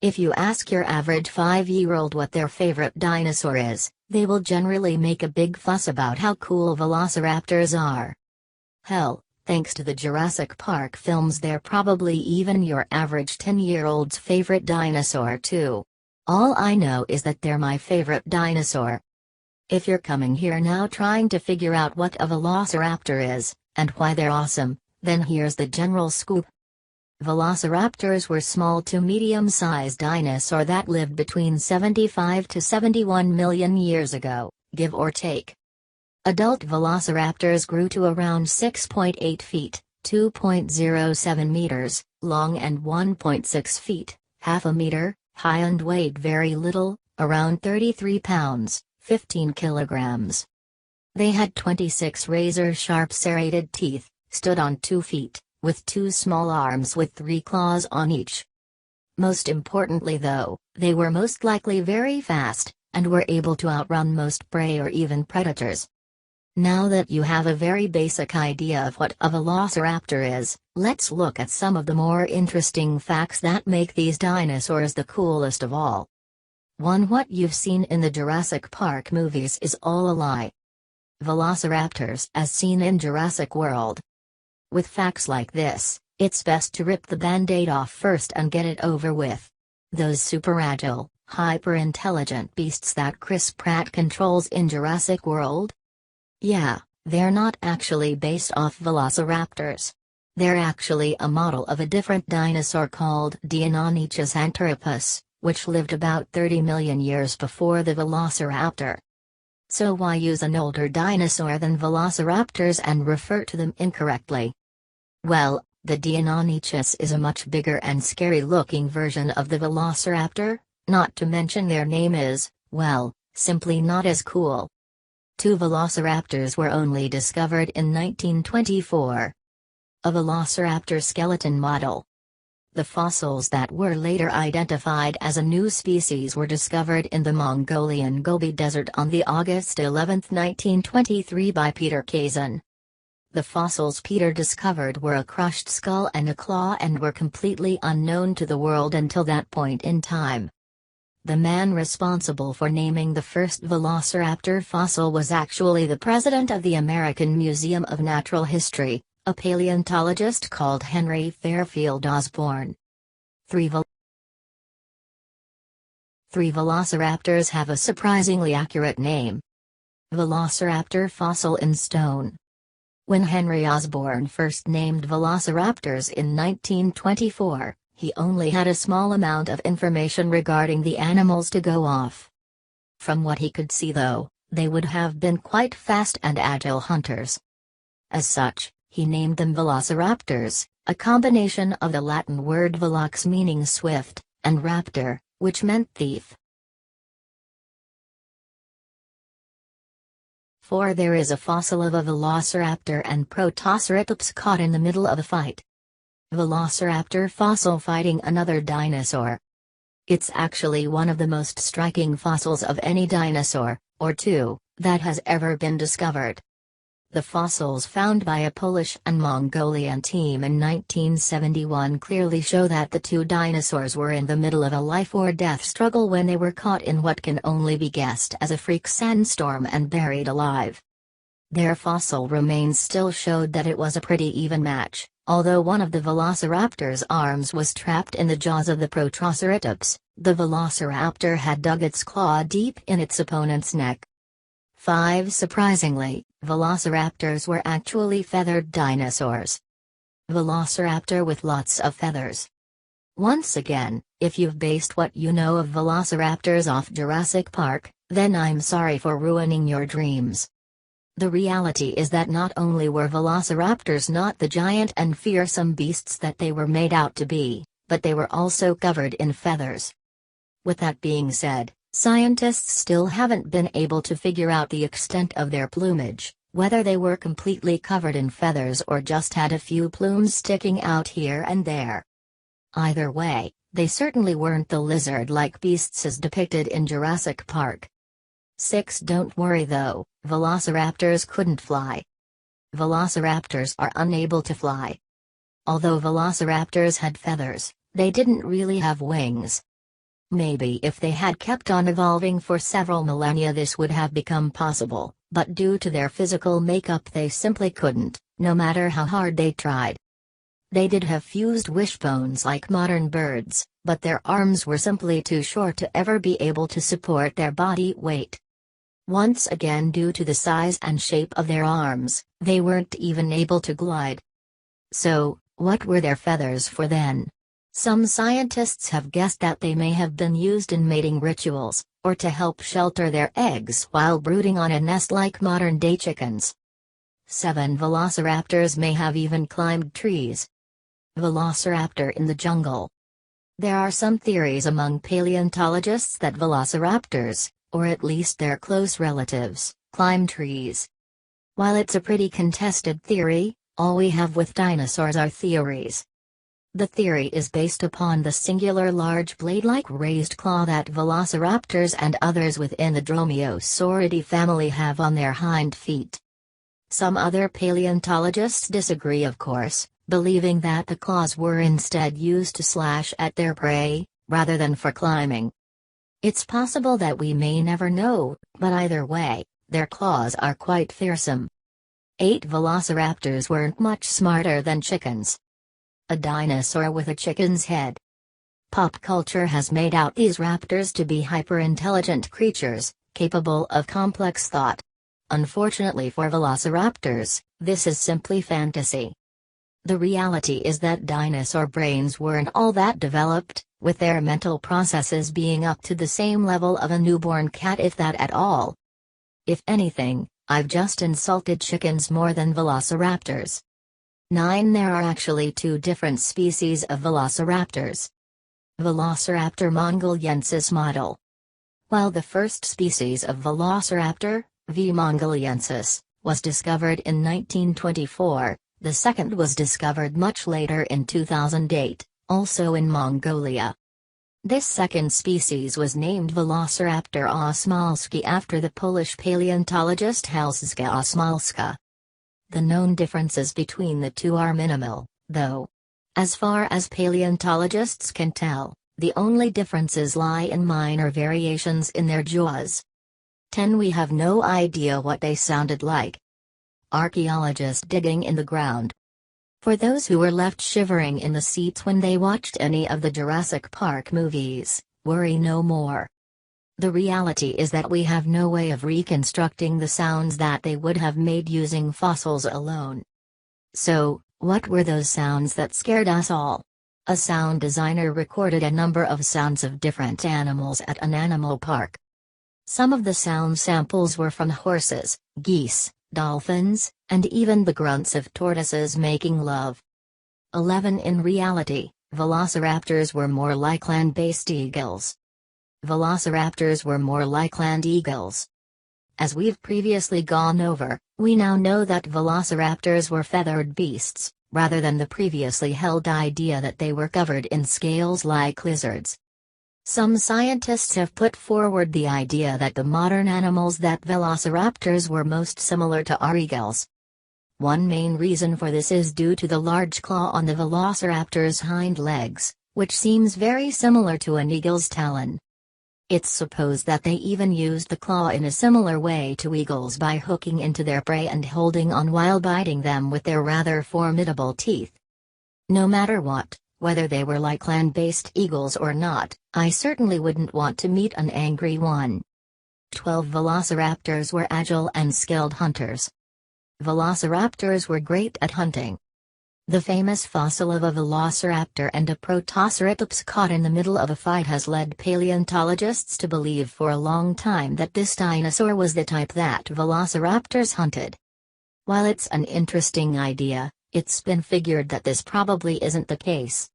If you ask your average 5-year-old what their favorite dinosaur is, they will generally make a big fuss about how cool velociraptors are. Hell, thanks to the Jurassic Park films, they're probably even your average 10-year-old's favorite dinosaur too. All I know is that they're my favorite dinosaur. If you're coming here now trying to figure out what a velociraptor is, and why they're awesome, then here's the general scoop. Velociraptors were small to medium-sized dinosaurs that lived between 75 to 71 million years ago, give or take. Adult velociraptors grew to around 6.8 feet, 2.07 meters, long and 1.6 feet, half a meter, high and weighed very little, around 33 pounds, 15 kilograms. They had 26 razor-sharp serrated teeth, stood on 2 feet, with 2 small arms with 3 claws on each. Most importantly though, they were most likely very fast, and were able to outrun most prey or even predators. Now that you have a very basic idea of what a velociraptor is, let's look at some of the more interesting facts that make these dinosaurs the coolest of all. 1. What you've seen in the Jurassic Park movies is all a lie. Velociraptors as seen in Jurassic World. With facts like this, it's best to rip the band-aid off first and get it over with. Those super agile, hyper-intelligent beasts that Chris Pratt controls in Jurassic World? Yeah, they're not actually based off velociraptors. They're actually a model of a different dinosaur called Deinonychus anthropus, which lived about 30 million years before the velociraptor. So why use an older dinosaur than velociraptors and refer to them incorrectly? Well, the Deinonychus is a much bigger and scary-looking version of the velociraptor, not to mention their name is, well, simply not as cool. 2 velociraptors were only discovered in 1924. A velociraptor skeleton model. The fossils that were later identified as a new species were discovered in the Mongolian Gobi Desert on the August 11, 1923 by Peter Kazan. The fossils Peter discovered were a crushed skull and a claw and were completely unknown to the world until that point in time. The man responsible for naming the first velociraptor fossil was actually the president of the American Museum of Natural History, a paleontologist called Henry Fairfield Osborn. 3 velociraptors have a surprisingly accurate name. Velociraptor fossil in stone. When Henry Osborn first named velociraptors in 1924, he only had a small amount of information regarding the animals to go off. From what he could see though, they would have been quite fast and agile hunters. As such, he named them velociraptors, a combination of the Latin word velox meaning swift, and raptor, which meant thief. 4. There is a fossil of a velociraptor and Protoceratops caught in the middle of a fight. Velociraptor fossil fighting another dinosaur. It's actually one of the most striking fossils of any dinosaur, or two, that has ever been discovered. The fossils found by a Polish and Mongolian team in 1971 clearly show that the two dinosaurs were in the middle of a life-or-death struggle when they were caught in what can only be guessed as a freak sandstorm and buried alive. Their fossil remains still showed that it was a pretty even match, although one of the velociraptor's arms was trapped in the jaws of the Protoceratops. The velociraptor had dug its claw deep in its opponent's neck. 5. Surprisingly, velociraptors were actually feathered dinosaurs. Velociraptor with lots of feathers. Once again, if you've based what you know of velociraptors off Jurassic Park, then I'm sorry for ruining your dreams. The reality is that not only were velociraptors not the giant and fearsome beasts that they were made out to be, but they were also covered in feathers. With that being said, scientists still haven't been able to figure out the extent of their plumage, whether they were completely covered in feathers or just had a few plumes sticking out here and there. Either way, they certainly weren't the lizard-like beasts as depicted in Jurassic Park. 6. Don't worry though, velociraptors couldn't fly. Velociraptors are unable to fly. Although velociraptors had feathers, they didn't really have wings. Maybe if they had kept on evolving for several millennia this would have become possible, but due to their physical makeup they simply couldn't, no matter how hard they tried. They did have fused wishbones like modern birds, but their arms were simply too short to ever be able to support their body weight. Once again, due to the size and shape of their arms, they weren't even able to glide. So, what were their feathers for then? Some scientists have guessed that they may have been used in mating rituals, or to help shelter their eggs while brooding on a nest like modern-day chickens. 7 Velociraptors may have even climbed trees. Velociraptor in the jungle. There are some theories among paleontologists that velociraptors, or at least their close relatives, climb trees. While it's a pretty contested theory, all we have with dinosaurs are theories. The theory is based upon the singular large blade-like raised claw that velociraptors and others within the Dromaeosauridae family have on their hind feet. Some other paleontologists disagree, of course, believing that the claws were instead used to slash at their prey, rather than for climbing. It's possible that we may never know, but either way, their claws are quite fearsome. 8 Velociraptors weren't much smarter than chickens. A dinosaur with a chicken's head. Pop culture has made out these raptors to be hyper-intelligent creatures, capable of complex thought. Unfortunately for velociraptors, this is simply fantasy. The reality is that dinosaur brains weren't all that developed, with their mental processes being up to the same level of a newborn cat, if that at all. If anything, I've just insulted chickens more than velociraptors. 9 There are actually 2 different species of velociraptors. Velociraptor mongoliensis model. While the first species of velociraptor, V. mongoliensis, was discovered in 1924, the second was discovered much later in 2008, also in Mongolia. This second species was named Velociraptor osmalski after the Polish paleontologist Helska Osmalska. The known differences between the two are minimal, though. As far as paleontologists can tell, the only differences lie in minor variations in their jaws. 10 We have no idea what they sounded like. Archaeologists digging in the ground. For those who were left shivering in the seats when they watched any of the Jurassic Park movies, worry no more. The reality is that we have no way of reconstructing the sounds that they would have made using fossils alone. So, what were those sounds that scared us all? A sound designer recorded a number of sounds of different animals at an animal park. Some of the sound samples were from horses, geese, dolphins, and even the grunts of tortoises making love. 11 In reality, velociraptors were more like land-based eagles. Velociraptors were more like land eagles. As we've previously gone over, we now know that velociraptors were feathered beasts, rather than the previously held idea that they were covered in scales like lizards. Some scientists have put forward the idea that the modern animals that velociraptors were most similar to are eagles. One main reason for this is due to the large claw on the velociraptor's hind legs, which seems very similar to an eagle's talon. It's supposed that they even used the claw in a similar way to eagles by hooking into their prey and holding on while biting them with their rather formidable teeth. No matter what, whether they were like land-based eagles or not, I certainly wouldn't want to meet an angry one. 12 Velociraptors were agile and skilled hunters. Velociraptors were great at hunting. The famous fossil of a velociraptor and a protoceratops caught in the middle of a fight has led paleontologists to believe for a long time that this dinosaur was the type that velociraptors hunted. While it's an interesting idea, it's been figured that this probably isn't the case.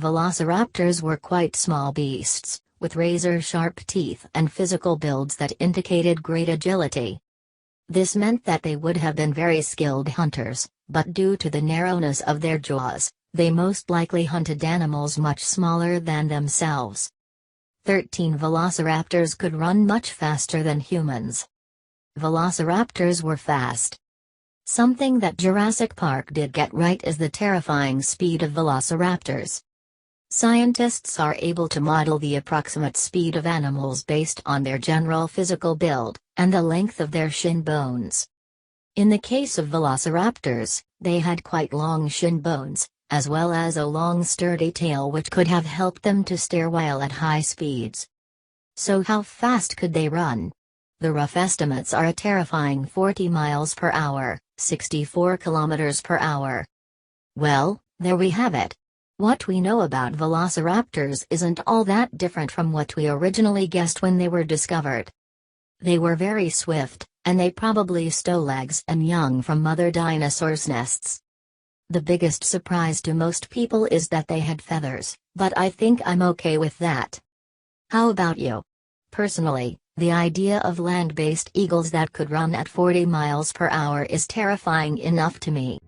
Velociraptors were quite small beasts, with razor-sharp teeth and physical builds that indicated great agility. This meant that they would have been very skilled hunters, but due to the narrowness of their jaws, they most likely hunted animals much smaller than themselves. 13 Velociraptors could run much faster than humans. Velociraptors were fast. Something that Jurassic Park did get right is the terrifying speed of velociraptors. Scientists are able to model the approximate speed of animals based on their general physical build, and the length of their shin bones. In the case of velociraptors, they had quite long shin bones, as well as a long sturdy tail which could have helped them to steer while at high speeds. So how fast could they run? The rough estimates are a terrifying 40 miles per hour, 64 kilometers per hour. Well, there we have it. What we know about velociraptors isn't all that different from what we originally guessed when they were discovered. They were very swift, and they probably stole eggs and young from mother dinosaurs' nests. The biggest surprise to most people is that they had feathers, but I think I'm okay with that. How about you? Personally, the idea of land-based eagles that could run at 40 miles per hour is terrifying enough to me.